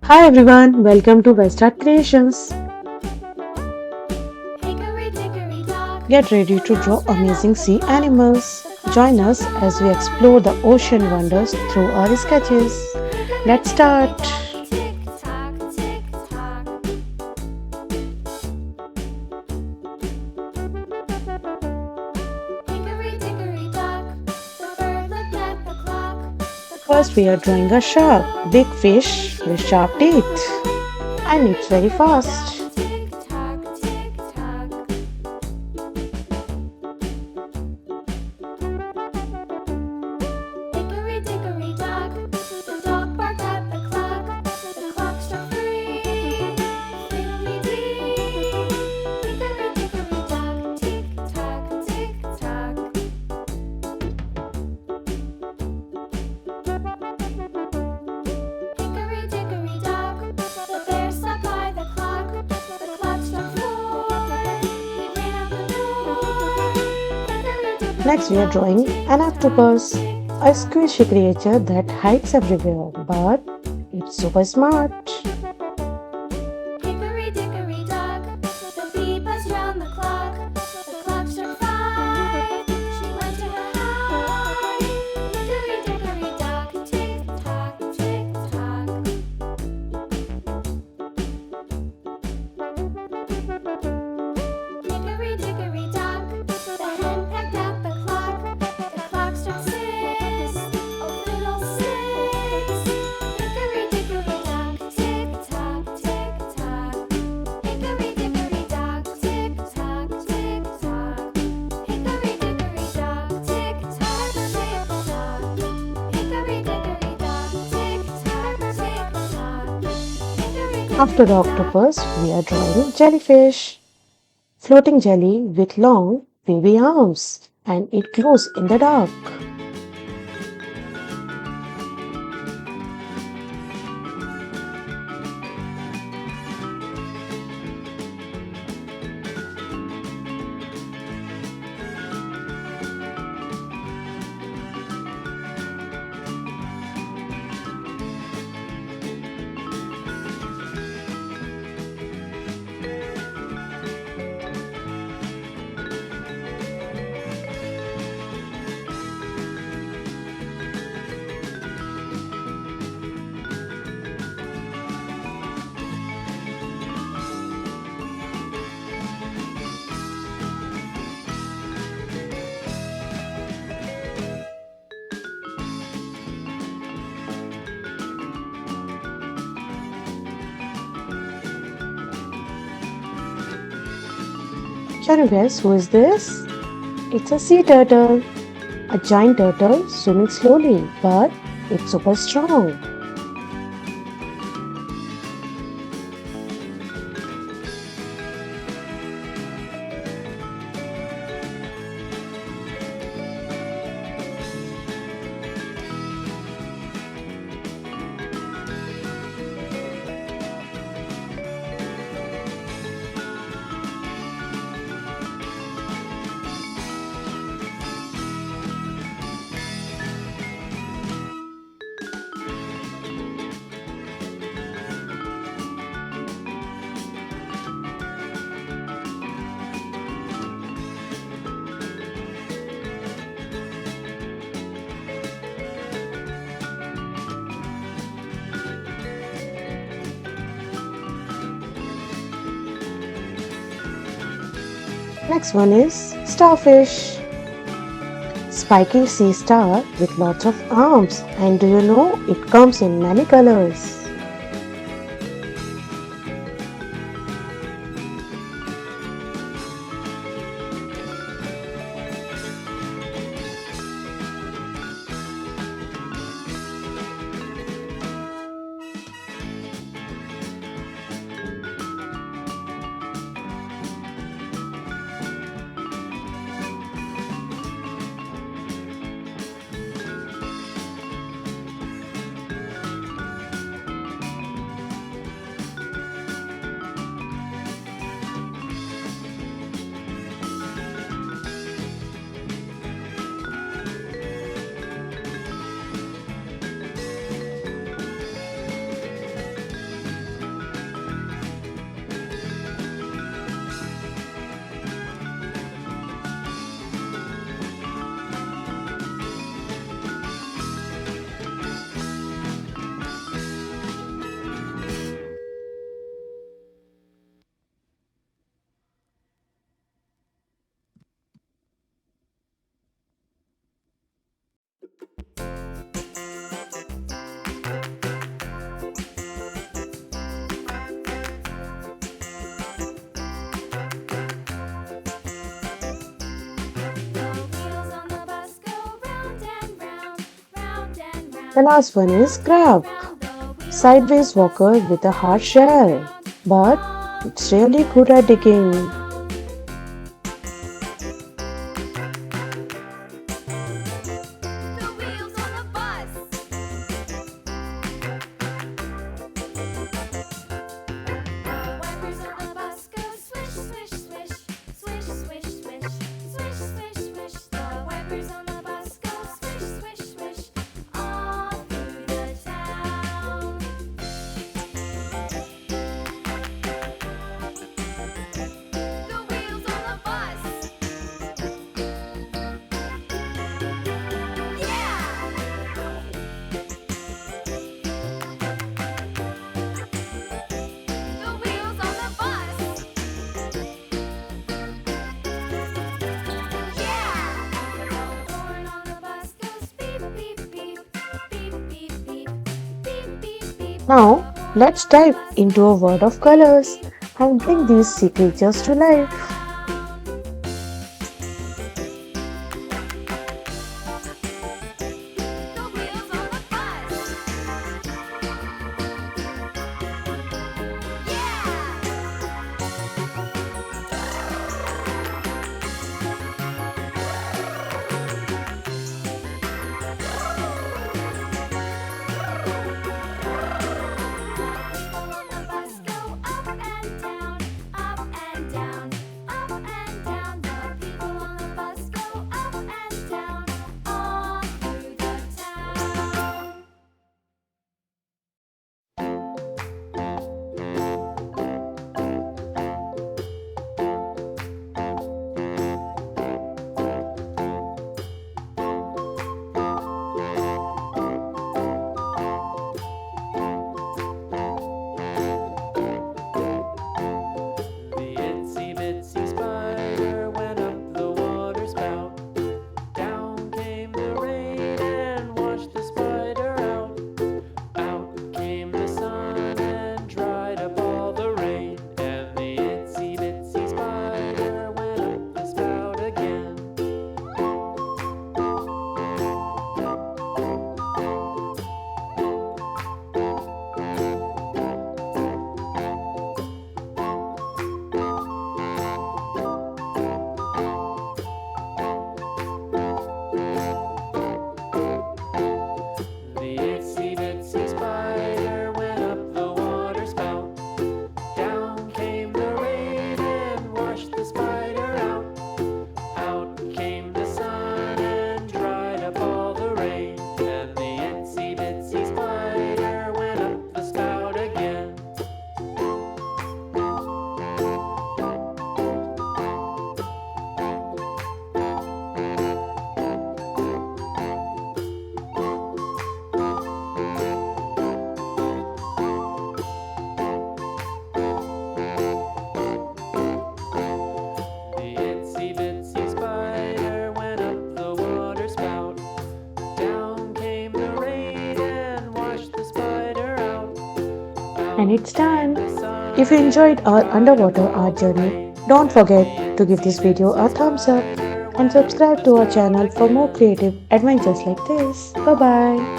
Hi everyone, welcome to Westart Creations. Hickory dickory dock, Get ready the to draw mouse ran up amazing the sea clock. animals. The clock Join struck us as we explore five. the ocean The mouse wonders ran through our high. sketches. Hickory Let's dickory start. dock, tick tock, tick tock. Hickory dickory dock, the bird looked at the clock. The clock First, we are struck drawing a shark, big two. fish with She sharp ran up teeth, blue. and Hickory it's very dickory dock, fast. tick tock, tick tock. Hickory dickory dock, the dog barked at the clock. The clock struck three. Fiddly-dee. Hickory dickory dock, tick tock, tick tock. Hickory dickory dock, the bear sat by the clock. The clock struck four. He ran out the door. Hickory dickory Next, we are dock, drawing tick an tock, octopus, tick a tock. squishy creature that hides everywhere, but it's super smart. Hickory dickory dock, the bee buzzed round the clock. The clock struck five. She went to her hive. Hickory dickory dock, tick tock, tick tock. Hickory dickory dock, the hen pecked at the clock. The clock struck six. Oh, fiddlesticks! Hickory dickory dock, tick tock, tick tock. Hickory dickory dock, tick tock, tick tock. Hickory dickory dock, tick tock, tick tock. Hickory dickory dock, tick tock, tick tock. Hickory After the dickory dock. octopus, we are drawing jellyfish. Floating jelly with long, wavy arms, and it glows in the dark. Can you guess who is this? It's a sea turtle, a giant turtle swimming slowly, but it's super strong. Next one is Starfish, spiky sea star with lots of arms. And do you know it comes in many colors? The last one is crab, sideways walker with a hard shell, but it's really good at digging. The wheels on the bus. The wipers on the bus go swish, swish, swish, swish, swish, swish, swish, swish, swish. The wipers on the bus go swish, swish, swish, all through the town. The wheels on the bus. Yeah! The wheels on the bus. Yeah! The horn on the bus goes beep, beep, beep, beep, beep, beep, beep, beep, beep. Now, let's dive into a world of colors and bring these sea creatures to life. The wheels on the bus. Yeah! People on the bus go up and down, up and down, up and down. The people on the bus go up and down, all through the town. The itsy bitsy spider went up the water spout. Down came the rain and washed the spider out. Out came the sun and dried up all the rain. And the itsy bitsy spider went up the spout again. The itsy bitsy spider went up the water spout. Down came the rain and washed the spider out. Out came the sun and dried up all the rain. And the itsy bitsy spider went up the spout again. The itsy bitsy spider went up the water spout. Down came the rain and washed the spider out. And it's done. If you enjoyed our underwater art journey, don't forget to give this video a thumbs up and subscribe to our channel for more creative adventures like this. Bye bye.